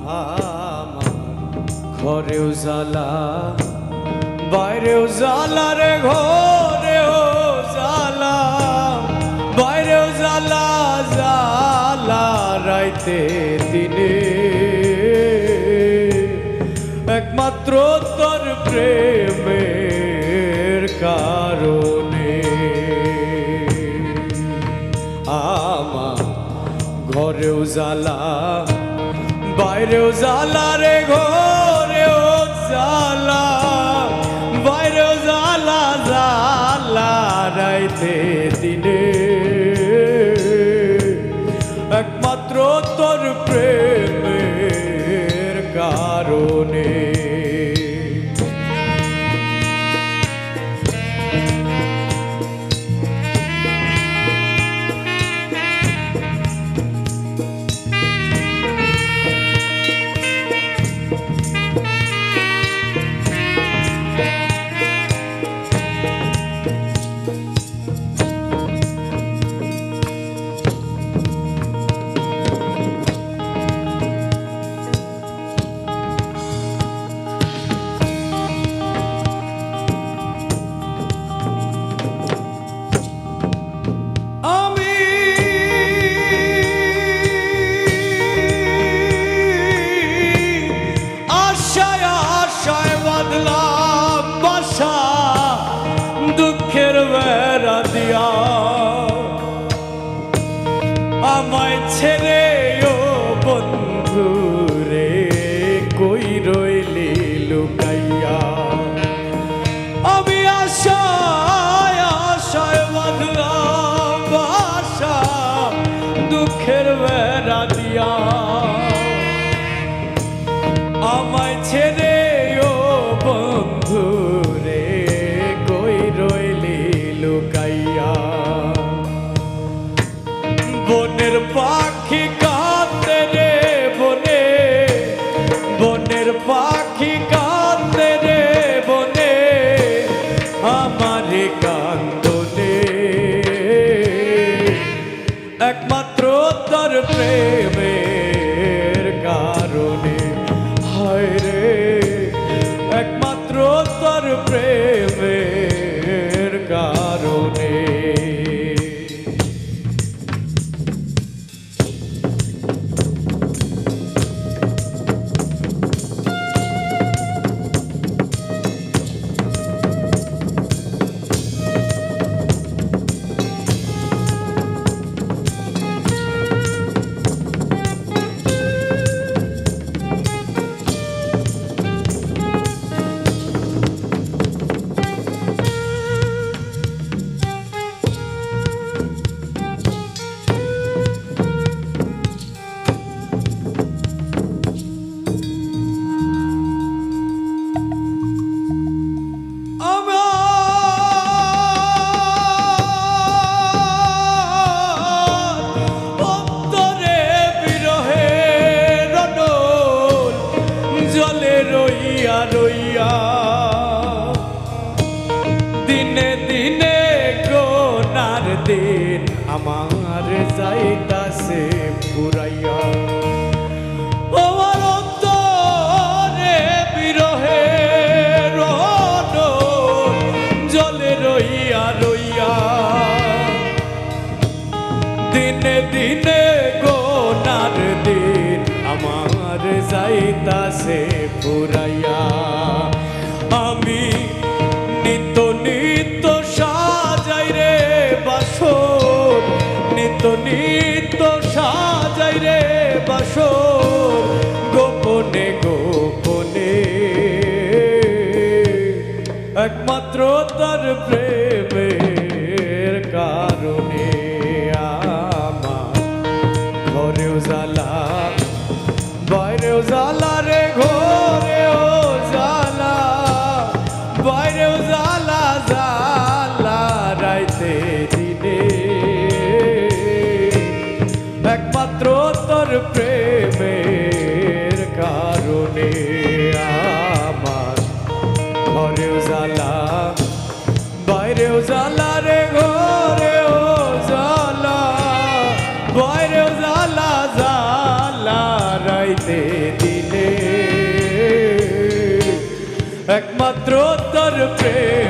আমার ঘরেও জ্বালা বাইরেও জ্বালা রে ঘরেও জ্বালা বাইরেও জ্বালা জ্বালা রাইতে দিনে একমাত্র তোর প্রেমের কারণে আমার ঘরেও জ্বালা বাইরেও জ্বালা রে ঘরেও জ্বালা বাইরেও জ্বালা জ্বালা রাইতে দিনে একমাত্র তোর প্রেমের কারণে দুঃখের বেড়া দিয়া আমায় ছেড়ে ও বন্ধু রে কই রইলি লুকাইয়া আমি আশায় আশায় বাঁধলাম বাসা দুঃখের বেড়া দিয়া আমায় ছেড়ে ও বন্ধু রে কই রইলি লুকাইয়া বনের পাখি কাঁদে রে বনে বনের পাখি কাঁদে রে বনে আমার কান্দনে একমাত্র তোর প্রেমের কারণে হায় রে একমাত্র তোর প্রেমের কারণে রইয়া রইয়া দিনে দিনে গোনার দিন আমার যাইতাছে পুরাইয়া আমার অন্তরে বিরহে রোদ জলে রইয়া রইয়া দিনে দিনে গোনার দিন আমার যাইতাছে পুরাইয়া আমি নিত্য নিত্য সাজাই রে বাসর নিত্য নিত্য সাজাই রে বাসর গোপনে গোপনে একমাত্র তোর প্রেমের কারণে আমার ঘরেও জ্বালা বাইরেও জ্বালা রে ঘরেও জ্বালা বাইরেও জ্বালা জ্বালা রাইতে দিনে একমাত্র তোর প্রেমের কারণে আমার ঘরেও জ্বালা বাইরেও জ্বালা রে ঘরেও জ্বালা বাইরেও জ্বালা জ্বালা রাইতে দিনে প্রেম